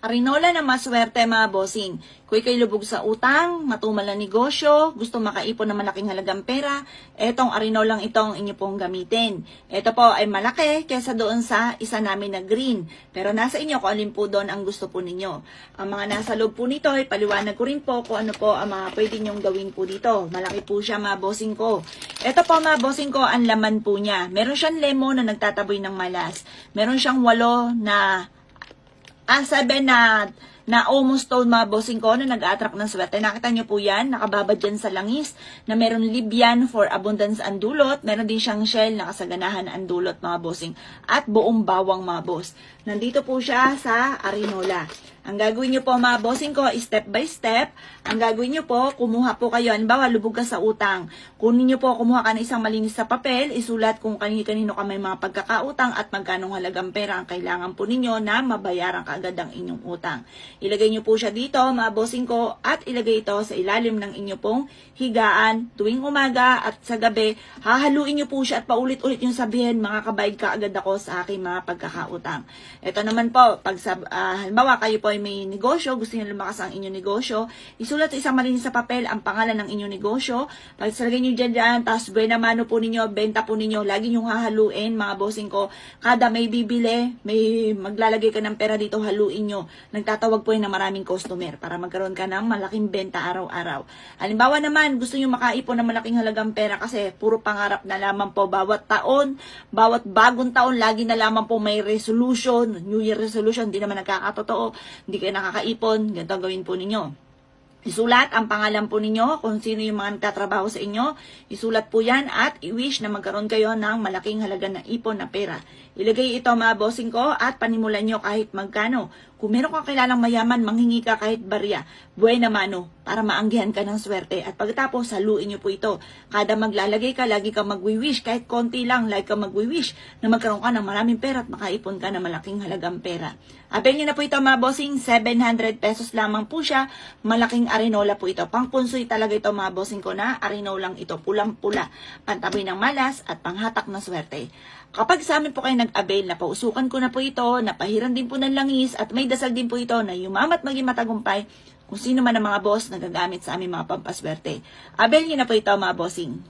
Arinola na maswerte mga bossing. Kung kayo lubog sa utang, matumal na negosyo, gusto makaipon ng malaking halagang pera, etong arinolang itong inyo pong gamitin. Ito po ay malaki kesa doon sa isa namin na green. Pero nasa inyo kung alin po doon ang gusto po ninyo. Ang mga nasa loob po nito ay paliwanag ko rin po kung ano po ang mga pwede nyong gawin po dito. Malaki po siya mga bossing ko. Ito po mga bossing ko, ang laman po niya. Meron siyang lemon na nagtataboy ng malas. Meron siyang 8 na 7 na almost stone mga bossing ko na nag-attract ng swerte. Nakita nyo po yan, nakababad dyan sa langis na meron Libyan for abundance ang dulot. Meron din siyang shell na kasaganahan ang dulot mga bossing. At buong bawang mga boss. Nandito po siya sa arinola. Ang gagawin nyo po mga bossing ko, step by step, ang gagawin nyo po, kumuha po kayo, halimbawa lubog ka sa utang. Kunin nyo po, kumuha ka ng isang malinis sa papel, isulat kung kanino ka may mga pagkakautang at magkanong halagang pera ang kailangan po ninyo na mabayaran kaagad ang inyong utang. Ilagay nyo po siya dito mga bossing ko at ilagay ito sa ilalim ng inyo pong higaan tuwing umaga at sa gabi. Hahaluin nyo po siya at paulit-ulit yung sabihin, makakabayad ka agad ako sa aking mga pagkakautang. Ito naman po, pag halimbawa kayo po ay may negosyo, gusto niyo lumakas ang inyong negosyo, isulat sa isang malinis sa papel ang pangalan ng inyong negosyo. Pag salagay nyo dyan, tapos buena mano po ninyo, benta po ninyo, lagi nyo hahaluin mga bossing ko. Kada may bibili, may maglalagay ka ng pera dito, haluin nyo. Nagtatawag po yun ng maraming customer para magkaroon ka ng malaking benta araw-araw. Halimbawa naman, gusto nyo makaipon ng malaking halagang pera kasi puro pangarap na lamang po bawat taon, bawat bagong taon, lagi na lamang po may resolution, New Year resolution, hindi naman nagkakatotoo, hindi kayo nakakaipon, ganito gawin po ninyo. Isulat ang pangalan po ninyo, kung sino yung mga nagtatrabaho sa inyo. Isulat po yan at i-wish na magkaroon kayo ng malaking halaga na ipon na pera. Ilagay ito mga bossing ko at panimulan nyo kahit magkano. Kung meron kang kilalang mayaman, manghingi ka kahit barya. Buena mano, para maanggihan ka ng swerte. At pagkatapos, haluin nyo po ito. Kada maglalagay ka, lagi ka magwi-wish. Kahit konti lang, lagi ka magwi-wish na magkaroon ka ng maraming pera at makaipon ka ng malaking halagang pera. Abel nyo na po ito mga bossing, 700 pesos lamang po siya. Malaking arinola po ito. Pangpunsoy talaga ito mga bossing ko na arinolang ito. Pulang-pula. Pantaboy ng malas at panghatak ng swerte. Kapag sa amin po kayo nag-avail, napausukan ko na po ito, napahiran din po ng langis at may dasal din po ito na yumamat maging matagumpay kung sino man ang mga boss na gagamit sa aming mga pampaswerte. Avail nyo na po ito mga bossing.